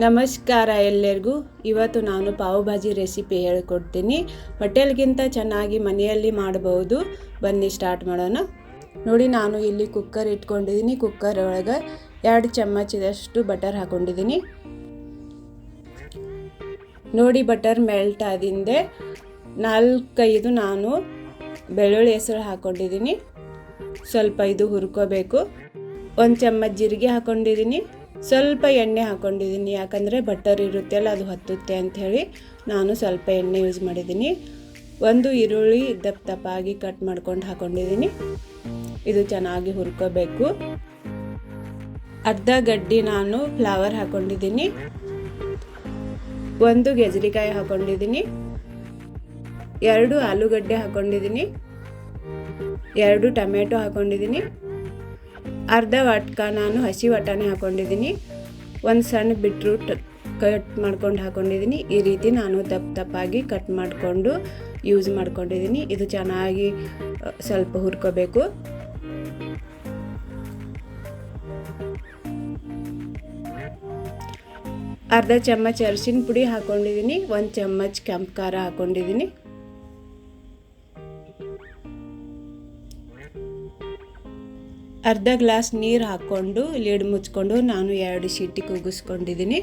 ನಮಸ್ಕಾರ ಎಲ್ಲರಿಗೂ. ಇವತ್ತು ನಾನು ಪಾವ್ ಭಾಜಿ ರೆಸಿಪಿ ಹೇಳ್ಕೊಡ್ತೀನಿ. ಹೋಟೆಲ್ಗಿಂತ ಚೆನ್ನಾಗಿ ಮನೆಯಲ್ಲಿ ಮಾಡಬಹುದು. ಬನ್ನಿ ಸ್ಟಾರ್ಟ್ ಮಾಡೋಣ. ನೋಡಿ, ನಾನು ಇಲ್ಲಿ ಕುಕ್ಕರ್ ಇಟ್ಕೊಂಡಿದ್ದೀನಿ. ಕುಕ್ಕರ್ ಒಳಗೆ 2 ಚಮಚದಷ್ಟು ಬಟರ್ ಹಾಕೊಂಡಿದ್ದೀನಿ. ನೋಡಿ, ಬಟರ್ ಮೆಲ್ಟ್ ಆದಿಂದೆ 4-5 ನಾನು ಬೆಳ್ಳುಳ್ಳಿ ಹೆಸರು ಹಾಕೊಂಡಿದ್ದೀನಿ. ಸ್ವಲ್ಪ ಇದು ಹುರ್ಕೋಬೇಕು. 1 ಚಮಚ ಜೀರಿಗೆ ಹಾಕೊಂಡಿದ್ದೀನಿ. ಸ್ವಲ್ಪ ಎಣ್ಣೆ ಹಾಕೊಂಡಿದ್ದೀನಿ, ಯಾಕಂದರೆ ಬಟರ್ ಇರುತ್ತೆಲ್ಲ ಅದು ಹತ್ತುತ್ತೆ ಅಂಥೇಳಿ ನಾನು ಸ್ವಲ್ಪ ಎಣ್ಣೆ ಯೂಸ್ ಮಾಡಿದ್ದೀನಿ. 1 ಈರುಳ್ಳಿ ದಪ್ಪಾಗಿ ಕಟ್ ಮಾಡ್ಕೊಂಡು ಹಾಕೊಂಡಿದ್ದೀನಿ. ಇದು ಚೆನ್ನಾಗಿ ಹುರ್ಕೋಬೇಕು. ಅರ್ಧ ಗಡ್ಡೆ ನಾನು ಫ್ಲವರ್ ಹಾಕೊಂಡಿದ್ದೀನಿ. 1 ಗೆಜ್ರಿಕಾಯಿ ಹಾಕೊಂಡಿದ್ದೀನಿ. 2 ಆಲೂಗಡ್ಡೆ ಹಾಕೊಂಡಿದ್ದೀನಿ. 2 ಟೊಮೆಟೊ ಹಾಕೊಂಡಿದ್ದೀನಿ. ಅರ್ಧ ವಾಟ್ಕ ನಾನು ಹಸಿ ವಟಾಣಿ ಹಾಕೊಂಡಿದ್ದೀನಿ. 1 ಸಣ್ಣ ಬೀಟ್ರೂಟ್ ಕಟ್ ಮಾಡ್ಕೊಂಡು ಹಾಕೊಂಡಿದ್ದೀನಿ. ಈ ರೀತಿ ನಾನು ದಪ್ಪಾಗಿ ಕಟ್ ಮಾಡಿಕೊಂಡು ಯೂಸ್ ಮಾಡ್ಕೊಂಡಿದ್ದೀನಿ. ಇದು ಚೆನ್ನಾಗಿ ಸ್ವಲ್ಪ ಹುರ್ಕೋಬೇಕು. ಅರ್ಧ ಚಮಚ ಅರಿಶಿನ ಪುಡಿ ಹಾಕೊಂಡಿದ್ದೀನಿ. 1 ಚಮಚ ಕೆಂಪು ಖಾರ ಹಾಕೊಂಡಿದ್ದೀನಿ. ಅರ್ಧ ಗ್ಲಾಸ್ ನೀರು ಹಾಕ್ಕೊಂಡು ಲಿಡ್ ಮುಚ್ಕೊಂಡು ನಾನು 2 ಸೀಟಿ ಕೂಗಿಸ್ಕೊಂಡಿದ್ದೀನಿ.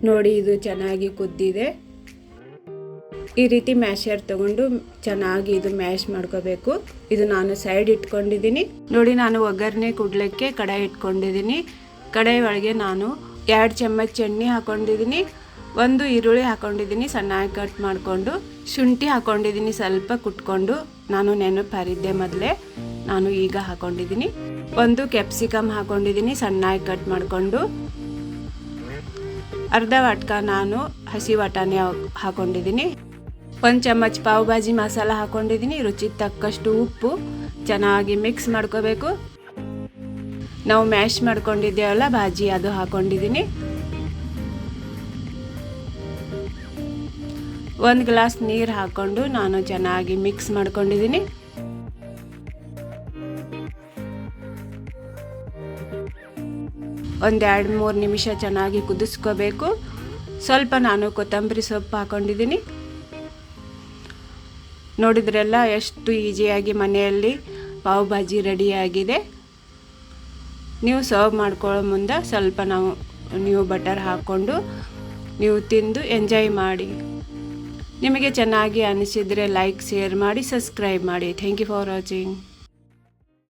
ನೋಡಿ, ಇದು ಚೆನ್ನಾಗಿ ಕುದ್ದಿದೆ. ಈ ರೀತಿ ಮ್ಯಾಶರ್ ತಗೊಂಡು ಚೆನ್ನಾಗಿ ಇದು ಮ್ಯಾಶ್ ಮಾಡ್ಕೋಬೇಕು. ಇದು ನಾನು ಸೈಡ್ ಇಟ್ಕೊಂಡಿದ್ದೀನಿ. ನೋಡಿ, ನಾನು ಒಗ್ಗರಣೆ ಕುಡ್ಲಿಕ್ಕೆ ಕಡಾಯಿ ಇಟ್ಕೊಂಡಿದ್ದೀನಿ. ಕಡಾಯಿ ಒಳಗೆ ನಾನು 2 ಚಮಚ ಎಣ್ಣೆ ಹಾಕೊಂಡಿದ್ದೀನಿ. 1 ಈರುಳ್ಳಿ ಹಾಕೊಂಡಿದ್ದೀನಿ ಸಣ್ಣಾಗಿ ಕಟ್ ಮಾಡಿಕೊಂಡು. ಶುಂಠಿ ಹಾಕೊಂಡಿದ್ದೀನಿ ಸ್ವಲ್ಪ ಕುಟ್ಕೊಂಡು. ನಾನು ನೆನಪು ಹರಿದ್ದೆ ಮೊದಲೇ, ನಾನು ಈಗ ಹಾಕೊಂಡಿದ್ದೀನಿ. 1 ಕ್ಯಾಪ್ಸಿಕಮ್ ಹಾಕೊಂಡಿದ್ದೀನಿ ಸಣ್ಣಾಗಿ ಕಟ್ ಮಾಡಿಕೊಂಡು. ಅರ್ಧ ವಾಟ್ಕ ನಾನು ಹಸಿ ವಟಾಣಿ ಹಾಕೊಂಡಿದ್ದೀನಿ. 1 ಚಮಚ ಪಾವ್ ಭಾಜಿ ಮಸಾಲ ಹಾಕೊಂಡಿದ್ದೀನಿ. ರುಚಿಗೆ ತಕ್ಕಷ್ಟು ಉಪ್ಪು. ಚೆನ್ನಾಗಿ ಮಿಕ್ಸ್ ಮಾಡ್ಕೋಬೇಕು. ನಾವು ಮ್ಯಾಶ್ ಮಾಡ್ಕೊಂಡಿದ್ದೇವಲ್ಲ ಭಾಜಿ, ಅದು ಹಾಕೊಂಡಿದ್ದೀನಿ. 1 ಗ್ಲಾಸ್ ನೀರು ಹಾಕ್ಕೊಂಡು ನಾನು ಚೆನ್ನಾಗಿ ಮಿಕ್ಸ್ ಮಾಡ್ಕೊಂಡಿದ್ದೀನಿ. ಒಂದು 2-3 ನಿಮಿಷ ಚೆನ್ನಾಗಿ ಕುದಿಸ್ಕೋಬೇಕು. ಸ್ವಲ್ಪ ನಾನು ಕೊತ್ತಂಬರಿ ಸೊಪ್ಪು ಹಾಕೊಂಡಿದ್ದೀನಿ. ನೋಡಿದ್ರೆಲ್ಲ ಎಷ್ಟು ಈಸಿಯಾಗಿ ಮನೆಯಲ್ಲಿ ಪಾವ್ ಭಾಜಿ ರೆಡಿಯಾಗಿದೆ. ನೀವು ಸರ್ವ್ ಮಾಡ್ಕೊಳ್ಳೋ ಮುಂದೆ ಸ್ವಲ್ಪ ನೀವು ಬಟರ್ ಹಾಕ್ಕೊಂಡು ನೀವು ತಿಂದು ಎಂಜಾಯ್ ಮಾಡಿ. ನಿಮಗೆ ಚೆನ್ನಾಗಿ ಅನಿಸಿದರೆ ಲೈಕ್, ಶೇರ್ ಮಾಡಿ, ಸಬ್ಸ್ಕ್ರೈಬ್ ಮಾಡಿ. Thank you for watching.